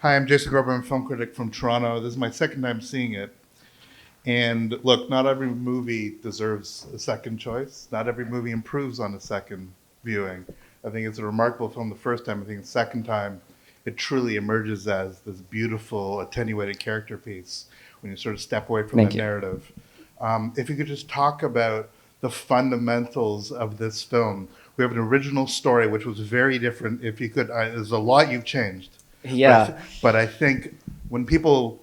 Hi, I'm Jason Grover. I'm a film critic from Toronto. This is my second time seeing it. And look, not every movie deserves a second choice. Not every movie improves on a second viewing. I think it's a remarkable film the first time. I think the second time, it truly emerges as this beautiful, attenuated character piece when you sort of step away from the narrative. If you could just talk about the fundamentals of this film. We have an original story, which was very different. If you could, there's a lot you've changed. Yeah. But I think when people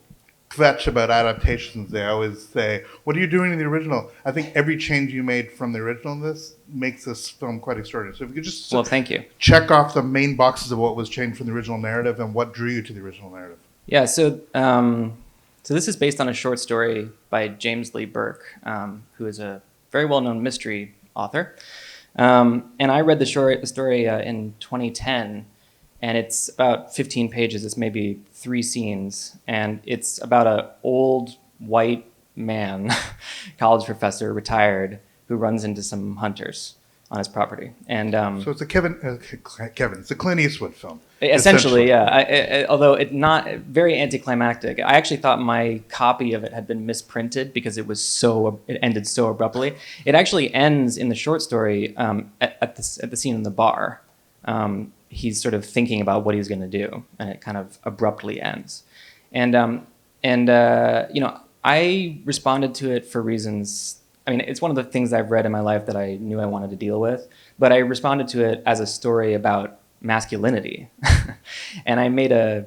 kvetch about adaptations, they always say, what are you doing in the original? I think every change you made from the original in this makes this film quite extraordinary. So if you could just thank you. Check off the main boxes of what was changed from the original narrative and what drew you to the original narrative. Yeah, so this is based on a short story by James Lee Burke, who is a very well-known mystery author. And I read the story in 2010. And it's about 15 pages. It's maybe 3 scenes. And it's about an old white man, college professor, retired, who runs into some hunters on his property. And so it's a it's a Clint Eastwood film. Essentially, yeah. Although it not very anticlimactic. I actually thought my copy of it had been misprinted because it ended so abruptly. It actually ends in the short story at the scene in the bar. He's sort of thinking about what he's going to do, and it kind of abruptly ends. And I responded to it for reasons. I mean, it's one of the things I've read in my life that I knew I wanted to deal with, but I responded to it as a story about masculinity. And I made a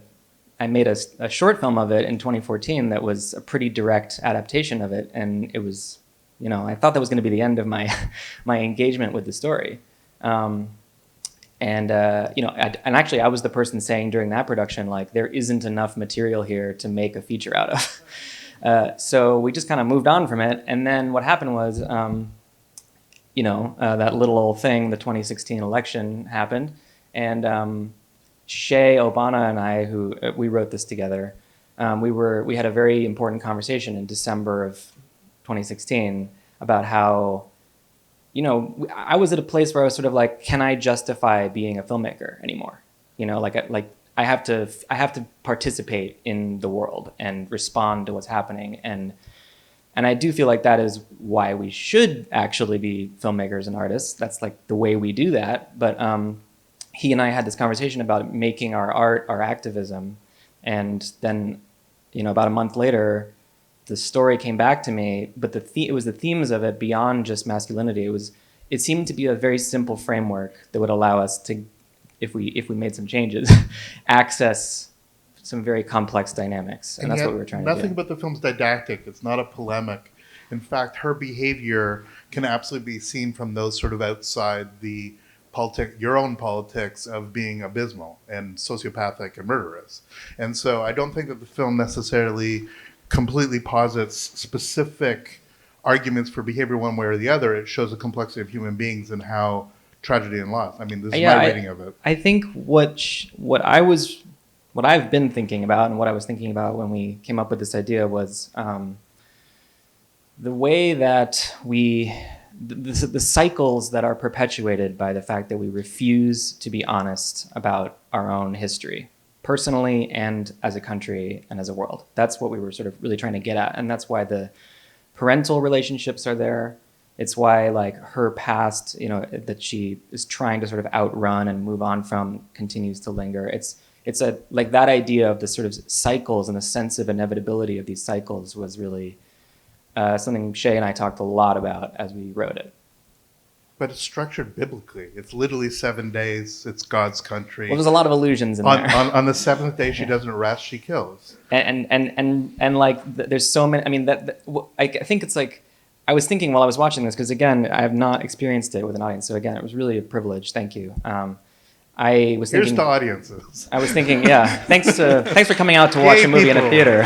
short film of it in 2014 that was a pretty direct adaptation of it, and it was, I thought that was going to be the end of my engagement with the story. And actually, I was the person saying during that production, like, there isn't enough material here to make a feature out of. So we just kind of moved on from it. And then what happened was, that little old thing, the 2016 election happened. And Shay Obana and I, we wrote this together, we had a very important conversation in December of 2016 about how, I was at a place where I was sort of like, can I justify being a filmmaker anymore? I have to participate in the world and respond to what's happening. And I do feel like that is why we should actually be filmmakers and artists. That's like the way we do that. But he and I had this conversation about making our art, our activism. And then, about a month later, the story came back to me, but it was the themes of it beyond just masculinity. It seemed to be a very simple framework that would allow us to, if we made some changes, access some very complex dynamics. And that's what we were trying to do. Nothing but the film's didactic. It's not a polemic. In fact, her behavior can absolutely be seen from those sort of outside the your own politics of being abysmal and sociopathic and murderous. And so I don't think that the film necessarily completely posits specific arguments for behavior one way or the other. It shows the complexity of human beings and how tragedy and loss. I mean, this is my reading of it. I think what I've been thinking about and what I was thinking about when we came up with this idea was the way that the cycles that are perpetuated by the fact that we refuse to be honest about our own history, personally and as a country and as a world. That's what we were sort of really trying to get at. And that's why the parental relationships are there. It's why, like, her past, that she is trying to sort of outrun and move on from continues to linger. It's like that idea of the sort of cycles and the sense of inevitability of these cycles was really something Shay and I talked a lot about as we wrote it. But it's structured biblically. It's literally 7 days. It's God's country. Well, there's a lot of illusions in there. On the 7th day, she doesn't rest; she kills. And like, there's so many. I mean, I think it's like, I was thinking while I was watching this, because again, I have not experienced it with an audience. So again, it was really a privilege. Thank you. I was thinking. Here's the audiences. I was thinking, yeah. Thanks for coming out to watch a movie in a theater.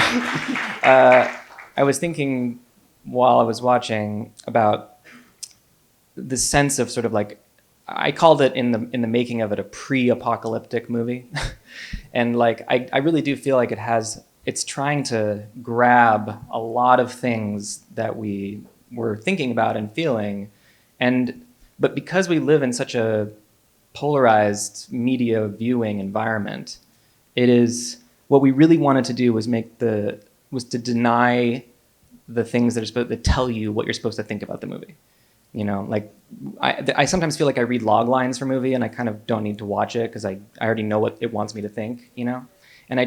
I was thinking while I was watching about the sense of sort of like, I called it in the making of it a pre-apocalyptic movie. And like, I really do feel like it's trying to grab a lot of things that we were thinking about and feeling But because we live in such a polarized media viewing environment, it is what we really wanted to do was to deny the things that are supposed to tell you what you're supposed to think about the movie. You know, like I sometimes feel like I read log lines for a movie and I kind of don't need to watch it because I already know what it wants me to think, you know? And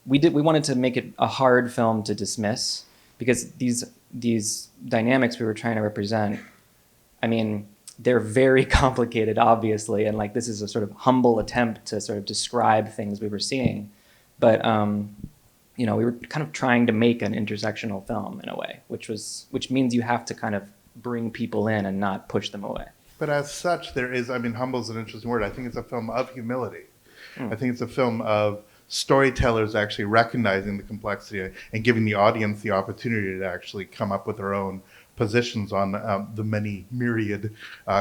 we wanted to make it a hard film to dismiss because these dynamics we were trying to represent, I mean, they're very complicated, obviously, and like this is a sort of humble attempt to sort of describe things we were seeing. But you know, we were kind of trying to make an intersectional film in a way, which means you have to kind of bring people in and not push them away. But as such, there is, I mean, humble is an interesting word. I think it's a film of humility. I think it's a film of storytellers actually recognizing the complexity and giving the audience the opportunity to actually come up with their own positions on the many myriad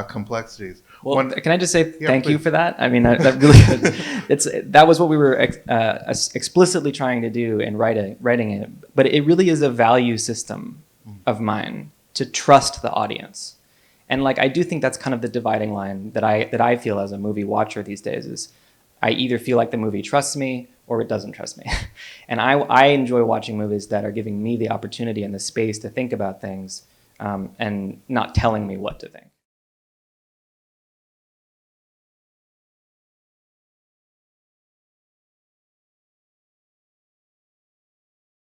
complexities. Well, can I just say thank please. you for that? I mean, that really that was what we were explicitly trying to do in writing it. But it really is a value system of mine to trust the audience, and like I do think that's kind of the dividing line that I feel as a movie watcher these days is I either feel like the movie trusts me or it doesn't trust me, and I enjoy watching movies that are giving me the opportunity and the space to think about things. And not telling me what to think.